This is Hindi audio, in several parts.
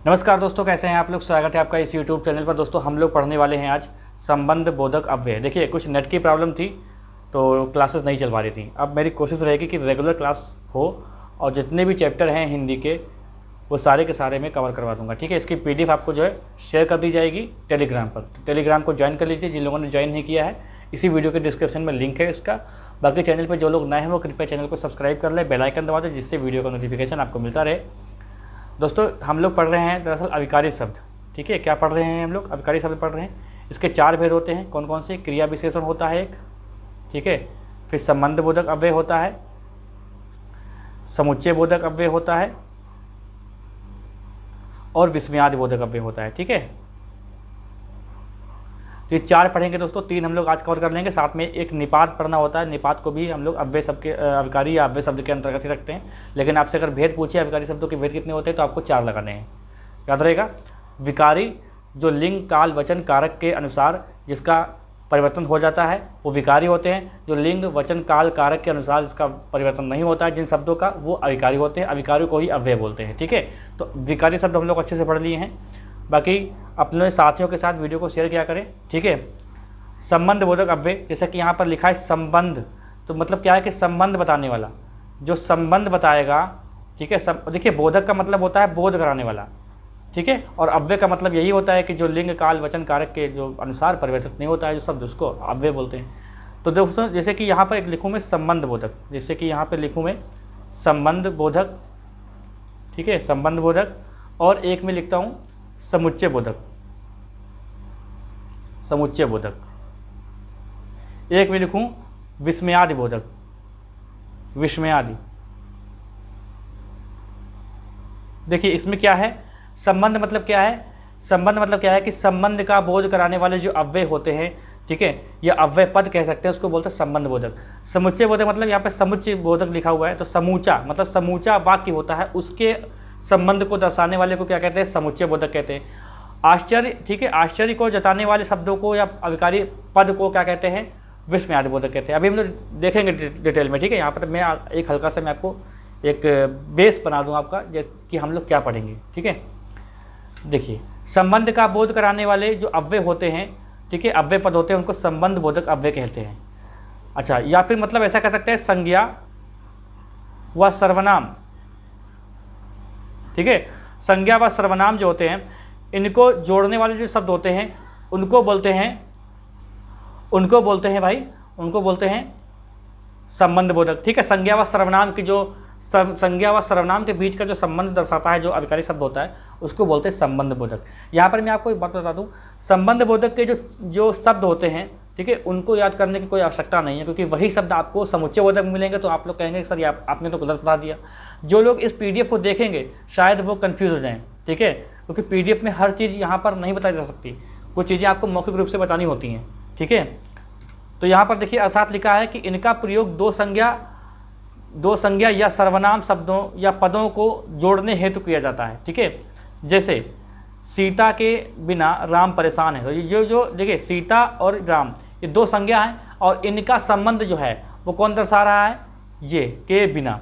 नमस्कार दोस्तों, कैसे हैं आप लोग। स्वागत है आपका इस YouTube चैनल पर। दोस्तों हम लोग पढ़ने वाले हैं आज संबंध बोधक अव्यय। देखिए कुछ नेट की प्रॉब्लम थी तो क्लासेस नहीं चल पा रही थी। अब मेरी कोशिश रहेगी कि रेगुलर क्लास हो और जितने भी चैप्टर हैं हिंदी के वो सारे के सारे मैं कवर करवा दूंगा। ठीक है, इसकी PDF आपको जो है शेयर कर दी जाएगी टेलीग्राम पर। तो टेलीग्राम को ज्वाइन कर लीजिए जिन लोगों ने ज्वाइन नहीं किया है। इसी वीडियो के डिस्क्रिप्शन में लिंक है इसका। बाकी चैनल पर जो लोग नए हैं वो कृपया चैनल को सब्सक्राइब कर ले, बेल आइकन दबा दें जिससे वीडियो का नोटिफिकेशन आपको मिलता रहे। दोस्तों हम लोग पढ़ रहे हैं दरअसल अविकारी शब्द। ठीक है, क्या पढ़ रहे हैं हम लोग? अविकारी शब्द पढ़ रहे हैं। इसके 4 भेद होते हैं। कौन कौन से? क्रिया विशेषण होता है एक, ठीक है, फिर संबंध बोधक अव्यय होता है, समुच्चय बोधक अव्यय होता है और विस्मयादि बोधक अव्यय होता है। ठीक है, तो ये 4 पढ़ेंगे दोस्तों। 3 हम लोग आज कवर कर लेंगे। साथ में एक निपात पढ़ना होता है। निपात को भी हम लोग अव्यय शब्द के अविकारी या अव्यय शब्द के अंतर्गत ही रखते हैं। लेकिन आपसे अगर भेद पूछे अविकारी शब्दों के भेद कितने होते हैं तो आपको 4 लगाने हैं। याद रहेगा, विकारी जो लिंग काल वचन कारक के अनुसार जिसका परिवर्तन हो जाता है वो विकारी होते हैं। जो लिंग वचन काल कारक के अनुसार जिसका परिवर्तन नहीं होता है जिन शब्दों का, वो अविकारी होते हैं। अविकारी को ही अव्यय बोलते हैं। ठीक है, तो विकारी शब्द हम लोग अच्छे से पढ़ लिए हैं। बाकी अपने साथियों के साथ वीडियो को शेयर किया करें। ठीक है, संबंध बोधक अव्यय, जैसा कि यहाँ पर लिखा है संबंध, तो मतलब क्या है कि संबंध बताने वाला जो संबंध बताएगा। ठीक है, देखिए बोधक का मतलब होता है बोध कराने वाला। ठीक है, और अव्यय का मतलब यही होता है कि जो लिंग काल वचन कारक के जो अनुसार परिवर्तित नहीं होता है जो शब्द, उसको अव्यय बोलते हैं। तो दोस्तों जैसे कि यहाँ पर एक लिखूँ मैं संबंध बोधक, जैसे कि यहाँ पर लिखूँ मैं संबंध बोधक। ठीक है, संबंध बोधक। और एक में लिखता हूँ समुच्चय बोधक, समुच्चय बोधक। एक में लिखूं विस्मयादि बोधक, विस्मयादि। देखिए इसमें क्या है, संबंध मतलब क्या है? संबंध मतलब क्या है कि संबंध का बोध कराने वाले जो अव्यय होते हैं, ठीक है, या अव्यय पद कह सकते हैं, उसको बोलते हैं संबंध बोधक। समुच्चय बोधक मतलब यहाँ पे समुच्चय बोधक लिखा हुआ है, तो समूचा मतलब समूचा वाक्य होता है, उसके संबंध को दर्शाने वाले को क्या कहते हैं? समुच्चय बोधक कहते हैं। आश्चर्य, ठीक है, आश्चर्य को जताने वाले शब्दों को या अविकारी पद को क्या कहते हैं? विस्मयादि बोधक कहते हैं। अभी हम लोग देखेंगे डिटेल में। ठीक है, यहाँ पर मैं एक हल्का सा मैं आपको एक बेस बना दूँ आपका, जैसे कि हम लोग क्या पढ़ेंगे। ठीक है, देखिए संबंध का बोध कराने वाले जो अव्यय होते हैं, ठीक है, अव्यय पद होते हैं, उनको संबंध बोधक अव्यय कहते हैं। अच्छा, या फिर मतलब ऐसा कह सकते हैं संज्ञा व सर्वनाम। ठीक है, संज्ञा व सर्वनाम जो होते हैं इनको जोड़ने वाले जो शब्द होते हैं उनको बोलते हैं भाई, उनको बोलते हैं संबंध बोधक। ठीक है, संज्ञा व सर्वनाम की जो संज्ञा व सर्वनाम के बीच का जो संबंध दर्शाता है जो अविकारी शब्द होता है उसको बोलते हैं संबंध बोधक। यहाँ पर मैं आपको एक बात बता दूँ, संबंध बोधक के जो शब्द होते हैं, ठीक है, उनको याद करने की कोई आवश्यकता नहीं है, क्योंकि वही शब्द आपको समुच्चय बोधक मिलेंगे। तो आप लोग कहेंगे सर ये आपने तो गलत बता दिया। जो लोग इस PDF को देखेंगे शायद वो कंफ्यूज हो जाएं। ठीक है, क्योंकि PDF में हर चीज़ यहाँ पर नहीं बताई जा सकती, कुछ चीज़ें आपको मौखिक रूप से बतानी होती हैं। ठीक है, तो यहाँ पर देखिए अर्थात लिखा है कि इनका प्रयोग दो संज्ञा या सर्वनाम शब्दों या पदों को जोड़ने हेतु किया जाता है। ठीक है, जैसे सीता के बिना राम परेशान है, तो जो देखिए सीता और राम ये 2 संज्ञा हैं और इनका संबंध जो है वो कौन दर्शा रहा है? ये के बिना।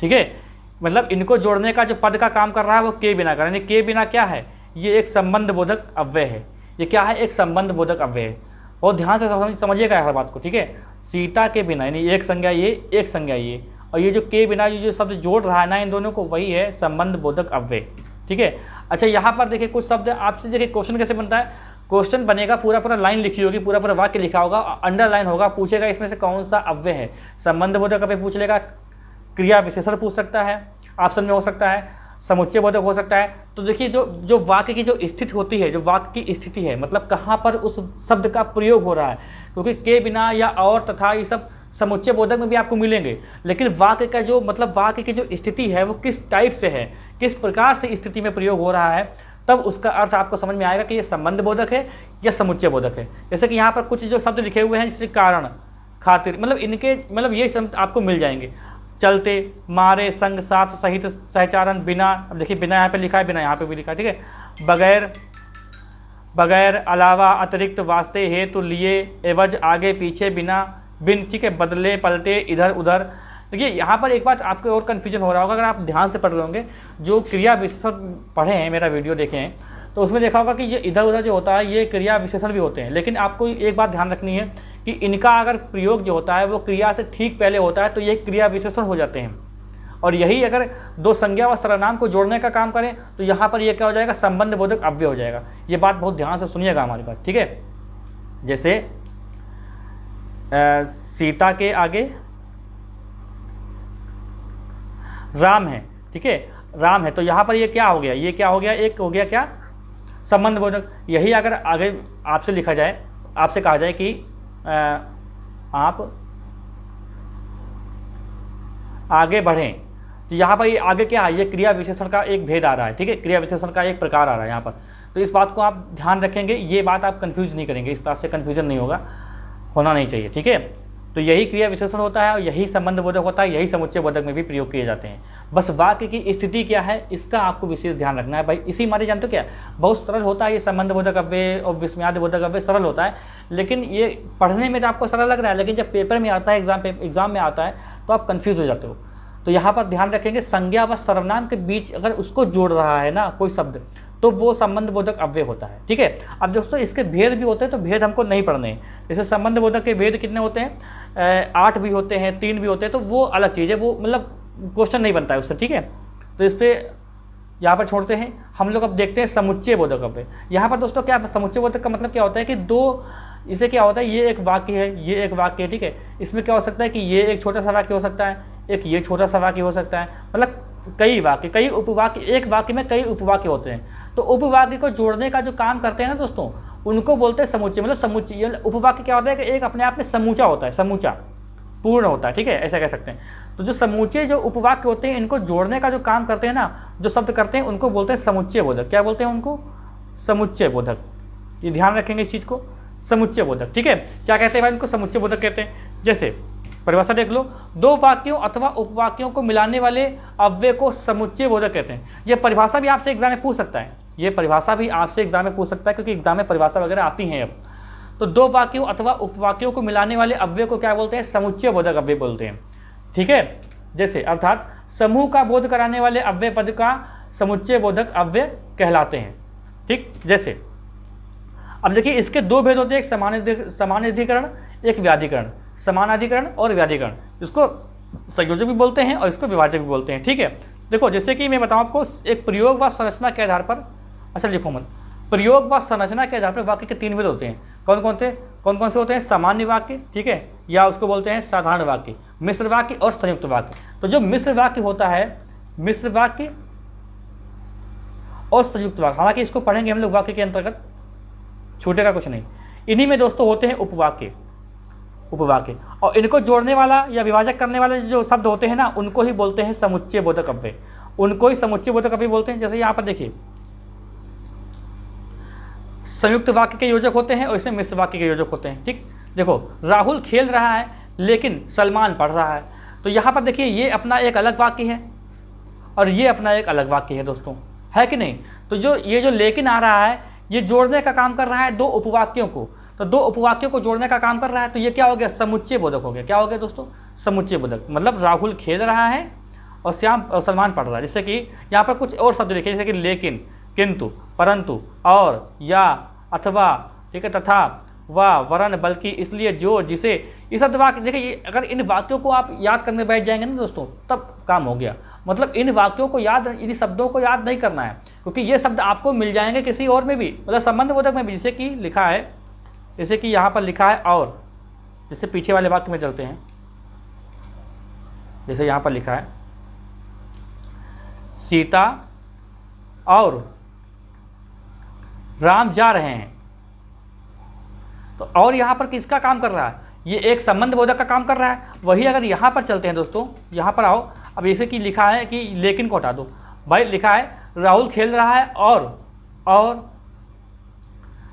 ठीक है, मतलब इनको जोड़ने का जो पद का काम कर रहा है वो के बिना कर रहा है। यानी के बिना क्या है? ये एक संबंध बोधक अव्यय है। ये क्या है? एक संबंध बोधक अव्यय है। और ध्यान से समझिएगा हर बात को। ठीक है, सीता के बिना यानी एक संज्ञा ये, एक संज्ञा ये, और ये जो के बिना ये जो शब्द जोड़ रहा है ना इन दोनों को, वही है संबंध बोधक अव्यय। ठीक है, अच्छा यहाँ पर देखिए कुछ शब्द आपसे देखिए क्वेश्चन कैसे बनता है। क्वेश्चन बनेगा, पूरा लाइन लिखी होगी, पूरा वाक्य लिखा होगा, अंडरलाइन होगा, पूछेगा इसमें से कौन सा अव्यय है। संबंध बोधक अव्यय पूछ लेगा, क्रिया विशेषण पूछ सकता है, ऑप्शन में हो सकता है, समुच्चय बोधक हो सकता है। तो देखिए जो वाक्य की जो स्थिति होती है, जो वाक्य की स्थिति है, मतलब कहाँ पर उस शब्द का प्रयोग हो रहा है, क्योंकि के बिना या और तथा ये सब समुच्चय बोधक में भी आपको मिलेंगे। लेकिन वाक्य का जो मतलब वाक्य की जो स्थिति है वो किस टाइप से है, किस प्रकार से स्थिति में प्रयोग हो रहा है, तब उसका अर्थ आपको समझ में आएगा कि ये संबंध बोधक है या समुच्चय बोधक है। जैसे कि यहाँ पर कुछ जो शब्द लिखे हुए हैं जैसे कारण, खातिर, मतलब इनके मतलब ये शब्द आपको मिल जाएंगे। चलते, मारे, संग, साथ, सहित, सहचारण, बिना। अब देखिए बिना यहाँ पे लिखा है, बिना यहाँ पे भी लिखा है। ठीक है, बगैर, अलावा, अतिरिक्त, वास्ते, हेतु, लिए, एवज, आगे पीछे, बिना, बिन। ठीक है, बदले, पलटे, इधर उधर, देखिए यहाँ पर एक बात आपको और कन्फ्यूजन हो रहा होगा, अगर आप ध्यान से पढ़ रहे होंगे, जो क्रिया विशेषण पढ़े हैं, मेरा वीडियो देखे हैं, तो उसमें देखा होगा कि ये इधर उधर जो होता है ये क्रिया विशेषण भी होते हैं। लेकिन आपको एक बात ध्यान रखनी है कि इनका अगर प्रयोग जो होता है वो क्रिया से ठीक पहले होता है तो ये क्रिया विशेषण हो जाते हैं। और यही अगर दो संज्ञा व सर्वनाम को जोड़ने का काम करें तो यहाँ पर ये क्या हो जाएगा, संबंध बोधक अव्यय हो जाएगा। ये बात बहुत ध्यान से सुनिएगा हमारी बात, ठीक है। जैसे सीता के आगे राम है, ठीक है, राम है, तो यहाँ पर ये क्या हो गया, ये क्या हो गया, एक हो गया क्या, संबंध बोधक। यही अगर आगे आपसे लिखा जाए, आपसे कहा जाए कि आप आगे बढ़ें, तो यहाँ पर ये आगे क्या है, ये क्रिया विशेषण का एक भेद आ रहा है, ठीक है, क्रिया विशेषण का एक प्रकार आ रहा है यहाँ पर। तो इस बात को आप ध्यान रखेंगे, ये बात आप कंफ्यूज नहीं करेंगे, इस बात से कंफ्यूजन नहीं होगा, होना नहीं चाहिए, ठीक है। तो यही क्रिया विशेषण होता है और यही संबंध बोधक होता है, यही समुच्चय बोधक में भी प्रयोग किए जाते हैं। बस वाक्य की स्थिति क्या है इसका आपको विशेष ध्यान रखना है भाई। इसी मारे जानते हो क्या, बहुत सरल होता है ये संबंध बोधक अव्यय और विस्मयादि बोधक अव्यय, सरल होता है, लेकिन ये पढ़ने में तो आपको सरल लग रहा है, लेकिन जब पेपर में आता है, एग्जाम में आता है तो आप कन्फ्यूज हो जाते हो। तो यहाँ पर ध्यान रखेंगे, संज्ञा व सर्वनाम के बीच अगर उसको जोड़ रहा है ना कोई शब्द, तो वो संबंध बोधक अव्यय होता है, ठीक है। अब दोस्तों इसके भेद भी होते हैं, तो भेद हमको नहीं पढ़ने हैं। जैसे संबंध बोधक के भेद कितने होते हैं, 8 भी होते हैं, 3 भी होते हैं, तो वो अलग चीज़ है, वो मतलब क्वेश्चन नहीं बनता है उससे, ठीक है। तो इस पर यहाँ पर छोड़ते हैं हम लोग। अब देखते हैं समुच्चय बोधक अव्यय। यहाँ पर दोस्तों क्या समुच्चय बोधक का मतलब क्या होता है कि दो, इसे क्या होता है, ये एक वाक्य है, ये एक वाक्य है, ठीक है। इसमें क्या हो सकता है कि ये एक छोटा सा वाक्य हो सकता है, एक ये छोटा सा वाक्य हो सकता है, मतलब कई वाक्य, कई उपवाक्य, एक वाक्य में कई उपवाक्य होते हैं। तो उपवाक्य को जोड़ने का जो काम करते हैं ना दोस्तों, उनको बोलते हैं समुच्चय। मतलब समुच्चय उपवाक्य क्या होता है कि एक अपने आप में समूचा होता है, समूचा पूर्ण होता है, ठीक है, ऐसा कह सकते हैं। तो जो समूचे जो उपवाक्य होते हैं, इनको जोड़ने का जो काम करते हैं ना, जो शब्द करते हैं, उनको बोलते हैं समुच्चय बोधक। क्या बोलते हैं उनको, समुच्चय बोधक। ये ध्यान रखेंगे इस चीज़ को, समुच्चय बोधक, ठीक है। क्या कहते हैं भाई इनको, समुच्चय बोधक कहते हैं। जैसे परिभाषा देख लो, दो वाक्यों अथवा उपवाक्यों को मिलाने वाले अव्यय को समुच्चय बोधक कहते हैं। ये परिभाषा भी आपसे एग्जाम में पूछ सकता है, ये परिभाषा भी आपसे एग्जाम में पूछ सकता है, क्योंकि एग्जाम में परिभाषा वगैरह आती हैं अब। तो दो वाक्यों अथवा उपवाक्यों को मिलाने वाले अव्यय को क्या बोलते हैं, समुच्चय बोधक अव्यय बोलते हैं, ठीक है। जैसे अर्थात समूह का बोध कराने वाले अव्यय पद का समुच्चय बोधक अव्यय कहलाते हैं, ठीक। जैसे अब देखिए इसके दो भेद होते हैं, एक समानाधिकरण, एक व्याधिकरण, समानाधिकरण और व्याधिकरण। इसको संयोजक भी बोलते हैं और इसको विभाजक भी बोलते हैं, ठीक है। देखो जैसे कि मैं बताऊं आपको, एक प्रयोग व संरचना के आधार पर, अच्छा लिखो मत, प्रयोग व संरचना के आधार पर वाक्य के 3 भेद होते हैं। कौन कौन से होते हैं, सामान्य वाक्य, ठीक है, या उसको बोलते हैं साधारण वाक्य, मिश्र वाक्य और संयुक्त वाक्य। तो जो मिश्र वाक्य होता है, मिश्र वाक्य और संयुक्त वाक्य, हालांकि इसको पढ़ेंगे हम लोग वाक्य के अंतर्गत, छूटेगा कुछ नहीं। इन्हीं में दोस्तों होते हैं उपवाक्य, उपवाक्य, और इनको जोड़ने वाला या विभाजक करने वाले जो शब्द होते हैं ना, उनको ही बोलते हैं समुच्चय बोधक अव्यय, उनको ही समुच्चय बोधक अव्यय बोलते हैं। जैसे यहाँ पर देखिए, संयुक्त वाक्य के योजक होते हैं और इसमें मिश्र वाक्य के योजक होते हैं, ठीक। देखो राहुल खेल रहा है लेकिन सलमान पढ़ रहा है, तो यहाँ पर देखिए ये अपना एक अलग वाक्य है और ये अपना एक अलग वाक्य है दोस्तों, है कि नहीं। तो जो ये जो लेकिन आ रहा है, ये जोड़ने का काम कर रहा है दो उपवाक्यों को, तो दो उपवाक्यों को जोड़ने का काम कर रहा है, तो ये क्या हो गया, समुच्चय बोधक हो गया। क्या हो गया दोस्तों, समुच्चय बोधक। मतलब राहुल खेल रहा है और सलमान पढ़ रहा है। जैसे कि यहाँ पर कुछ और शब्द लिखे, जैसे कि लेकिन, किंतु, परंतु, और, या, अथवा, ठीक है, तथा, व, वरन, बल्कि, इसलिए, जो, जिसे, ये शब्द वाक्य देखिए। अगर इन वाक्यों को आप याद करने बैठ जाएंगे ना दोस्तों, तब काम हो गया। मतलब इन वाक्यों को याद, इन शब्दों को याद नहीं करना है, क्योंकि ये शब्द आपको मिल जाएंगे किसी और में भी, मतलब संबंध बोधक में भी। जैसे कि लिखा है, जैसे कि यहाँ पर लिखा है और, जैसे पीछे वाले वाक्य में चलते हैं, जैसे यहाँ पर लिखा है सीता और राम जा रहे हैं, तो और यहाँ पर किसका काम कर रहा है, ये एक संबंध बोधक का काम कर रहा है। वही अगर यहाँ पर चलते हैं दोस्तों, यहाँ पर आओ, अब जैसे कि लिखा है कि लेकिन को हटा दो भाई, लिखा है राहुल खेल रहा है और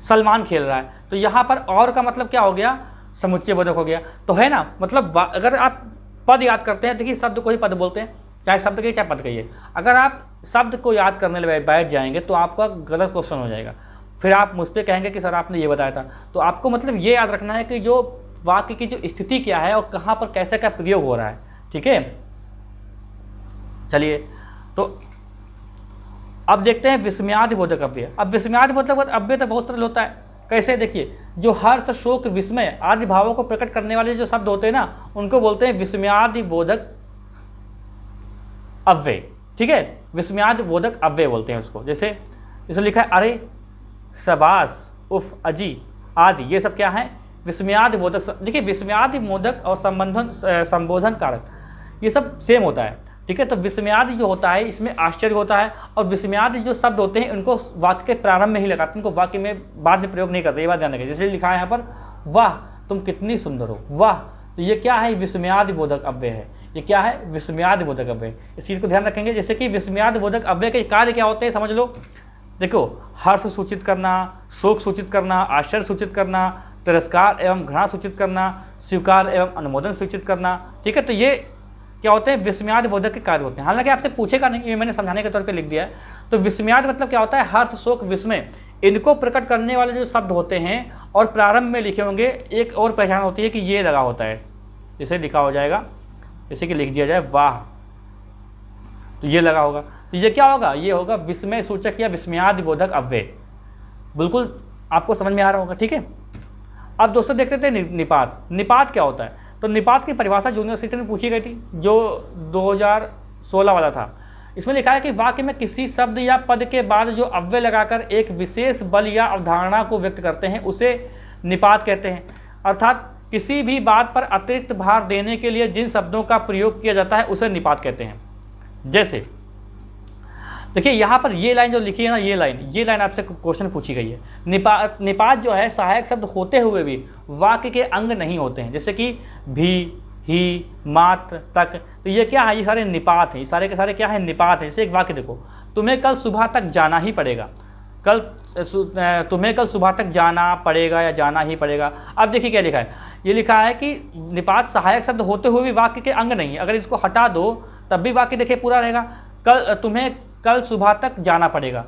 सलमान खेल रहा है, तो यहाँ पर और का मतलब क्या हो गया, समुच्चय बोधक हो गया। तो है ना, मतलब अगर आप पद याद करते हैं, देखिए शब्द को ही पद बोलते हैं, चाहे शब्द कहिए चाहे पद कहिए। अगर आप शब्द को याद करने बैठ जाएंगे तो आपका गलत क्वेश्चन हो जाएगा, फिर आप मुझ पर कहेंगे कि सर आपने ये बताया था। तो आपको मतलब ये याद रखना है कि जो वाक्य की जो स्थिति क्या है और कहाँ पर कैसे का प्रयोग हो रहा है, ठीक है। चलिए, तो अब देखते हैं विस्मयादि बोधक अव्यय। अब विस्मयादि बोधक अव्यय तो बहुत सरल होता है। कैसे, देखिए, जो हर्ष, शोक, विस्मय आदि भावों को प्रकट करने वाले जो शब्द होते हैं ना, उनको बोलते हैं विस्मयादि बोधक अव्यय। ठीक है, विस्मयादि बोधक अव्यय बोलते हैं उसको। जैसे इसमें लिखा है अरे, शबाश, उफ, अजी आदि, ये सब क्या है, विस्मयादि बोधक। देखिए, विस्मयादि बोधक और संबोधन कारक ये सब सेम होता है। ठीक है, तो विस्मयादि जो होता है इसमें आश्चर्य होता है, और विस्मयादि जो शब्द होते हैं उनको वाक्य के प्रारंभ में ही लगाते हैं, उनको वाक्य में बाद में प्रयोग नहीं करते। ये बात ध्यान रखें। जैसे लिखा है यहाँ पर, वाह तुम कितनी सुंदर हो, वाह, तो ये क्या है, विस्मयादि बोधक अव्यय है। ये क्या है, विस्मयादि बोधक अव्यय। इस चीज़ को ध्यान रखेंगे। जैसे कि विस्मयादि बोधक अव्यय के कार्य क्या होते हैं, समझ लो। देखो, हर्ष सूचित करना, शोक सूचित करना, आश्चर्य सूचित करना, तिरस्कार एवं घृणा सूचित करना, स्वीकार एवं अनुमोदन सूचित करना। ठीक है, तो ये क्या होते हैं, विस्मयादि बोधक के कार्य होते हैं। हालांकि आपसे पूछेगा नहीं, ये मैंने समझाने के तौर पे लिख दिया है। तो विस्मयादि मतलब क्या होता है, हर्ष, शोक, विस्मय, इनको प्रकट करने वाले जो शब्द होते हैं और प्रारंभ में लिखे होंगे, एक और पहचान होती है कि ये लगा होता है। जैसे लिखा हो जाएगा, जैसे कि लिख दिया जाए वाह, तो ये लगा होगा, तो ये क्या होगा, ये होगा विस्मय सूचक या विस्मयादि बोधक अव्यय। बिल्कुल आपको समझ में आ रहा होगा। ठीक है, अब दोस्तों देखते थे निपात। निपात क्या होता है, तो निपात की परिभाषा यूनिवर्सिटी में पूछी गई थी, जो 2016 वाला था। इसमें लिखा है कि वाक्य में किसी शब्द या पद के बाद जो अव्यय लगाकर एक विशेष बल या अवधारणा को व्यक्त करते हैं उसे निपात कहते हैं। अर्थात किसी भी बात पर अतिरिक्त भार देने के लिए जिन शब्दों का प्रयोग किया जाता है उसे निपात कहते हैं। जैसे देखिए, यहाँ पर ये लाइन जो लिखी है ना, ये लाइन आपसे क्वेश्चन पूछी गई है। निपात जो है, सहायक शब्द होते हुए भी वाक्य के अंग नहीं होते हैं। जैसे कि भी, ही, मात्र, तक, तो ये क्या है, ये सारे निपात हैं। ये सारे के सारे क्या है, निपात है। जैसे एक वाक्य देखो, तुम्हें कल सुबह तक जाना ही पड़ेगा, तुम्हें कल सुबह तक जाना पड़ेगा या जाना ही पड़ेगा। अब देखिए क्या लिखा है, ये लिखा है कि निपात सहायक शब्द होते हुए भी वाक्य के अंग नहीं है। अगर इसको हटा दो तब भी वाक्य देखिए पूरा रहेगा। तुम्हें कल सुबह तक जाना पड़ेगा,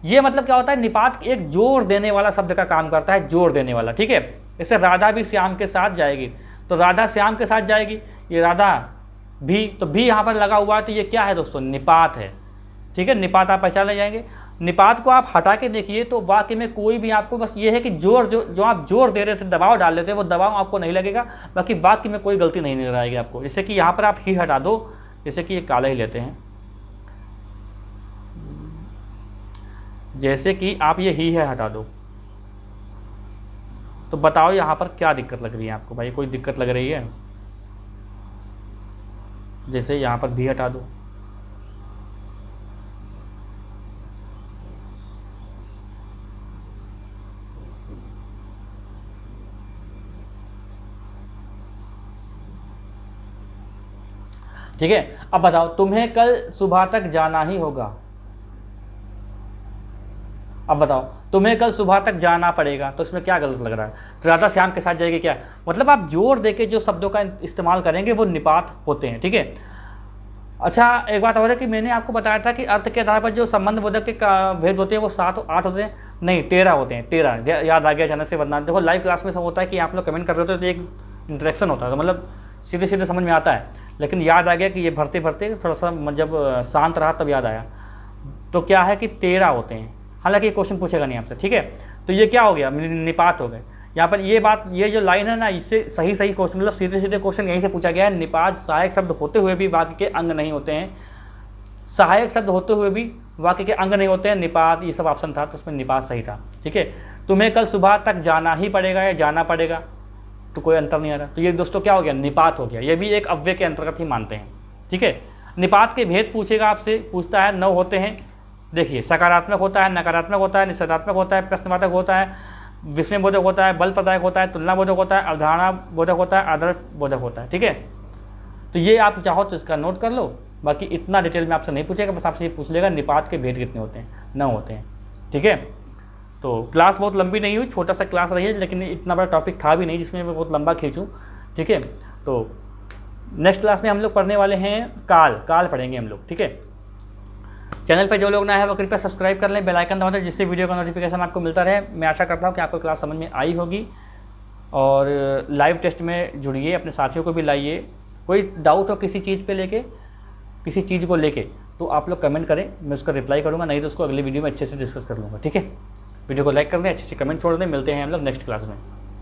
ये मतलब क्या होता है, निपात एक जोर देने वाला शब्द का काम करता है, जोर देने वाला। ठीक है, जैसे राधा भी श्याम के साथ जाएगी, तो राधा श्याम के साथ जाएगी, ये राधा भी, तो भी यहाँ पर लगा हुआ है, तो ये क्या है दोस्तों, निपात है। ठीक है, निपात आप पहचान ले जाएंगे। निपात को आप हटा के देखिए तो वाक्य में कोई भी आपको, बस ये है कि जोर जो आप जोर दे रहे थे, दबाव डाल रहे थे, वो दबाव आपको नहीं लगेगा, बाकी वाक्य में कोई गलती नहीं नजर आएगी आपको। जैसे कि यहाँ पर आप ही हटा दो, जैसे कि ये काला ही लेते हैं, जैसे कि आप ये ही है हटा दो, तो बताओ यहाँ पर क्या दिक्कत लग रही है आपको, भाई कोई दिक्कत लग रही है। जैसे यहाँ पर भी हटा दो, ठीक है। अब बताओ, तुम्हें कल सुबह तक जाना ही होगा। अब बताओ, तुम्हें कल सुबह तक जाना पड़ेगा, तो इसमें क्या गलत लग रहा है, तो राधा श्याम के साथ जाएगी, क्या मतलब, आप जोर देके जो शब्दों का इस्तेमाल करेंगे वो निपात होते हैं। ठीक है। अच्छा, एक बात और है कि मैंने आपको बताया था कि अर्थ के आधार पर जो संबंध बोधक के भेद होते हैं वो 7 8 होते हैं, नहीं 13 होते हैं, 13 याद आ गया अचानक से, वरना देखो लाइव क्लास में सब होता है कि आप लोग कमेंट कर रहे होते तो एक इंटरेक्शन होता है, तो मतलब सीधे सीधे समझ में आता है, लेकिन याद आ गया कि ये भरते भरते थोड़ा सा जब शांत रहा तब याद आया। तो क्या है कि 13 होते हैं, हालांकि ये क्वेश्चन पूछेगा नहीं आपसे। ठीक है, तो ये क्या हो गया, निपात हो गए। यहाँ पर ये बात, ये जो लाइन है ना, इससे सही क्वेश्चन, मतलब सीधे सीधे क्वेश्चन यहीं से पूछा गया है। निपात सहायक शब्द होते हुए भी वाक्य के अंग नहीं होते हैं, सहायक शब्द होते हुए भी वाक्य के अंग नहीं होते हैं। निपात, ये सब ऑप्शन था, तो उसमें निपात सही था। ठीक है, तुम्हें कल सुबह तक जाना ही पड़ेगा या जाना पड़ेगा, तो कोई अंतर नहीं आ रहा, तो ये दोस्तों क्या हो गया, निपात हो गया। ये भी एक अव्यय के अंतर्गत ही मानते हैं। ठीक है, निपात के भेद पूछेगा आपसे, पूछता है 9 होते हैं। देखिए, सकारात्मक होता है, नकारात्मक होता है, निषेधात्मक होता है, प्रश्नवाचक होता है, विस्मय बोधक होता है, बल प्रदायक होता है, तुलना बोधक होता है, अवधारणा बोधक होता है, आदर्श बोधक होता है। ठीक है, तो ये आप चाहो तो इसका नोट कर लो, बाकी इतना डिटेल में आपसे नहीं पूछेगा, बस आपसे ये पूछ लेगा निपात के भेद कितने होते हैं, 9 होते हैं। ठीक है, तो क्लास बहुत लंबी नहीं हुई, छोटा सा क्लास रही है, लेकिन इतना बड़ा टॉपिक था भी नहीं जिसमें मैं बहुत लंबा खींचूँ। ठीक है, तो नेक्स्ट क्लास में हम लोग पढ़ने वाले हैं काल पढ़ेंगे हम लोग। ठीक है, चैनल पर जो लोग नए हैं वो कृपया सब्सक्राइब कर लें, बेल आइकन दबा दें, जिससे वीडियो का नोटिफिकेशन आपको मिलता रहे। मैं आशा करता हूँ कि आपको क्लास समझ में आई होगी, और लाइव टेस्ट में जुड़िए, अपने साथियों को भी लाइए, कोई डाउट हो किसी चीज़ पे लेके, किसी चीज़ को लेके, तो आप लोग कमेंट करें, मैं उसका रिप्लाई करूँगा, नहीं तो उसको अगली वीडियो में अच्छे से डिस्कस कर लूँगा। ठीक है, वीडियो को लाइक कर दें, अच्छे से कमेंट छोड़ दें। मिलते हैं हम लोग नेक्स्ट क्लास में।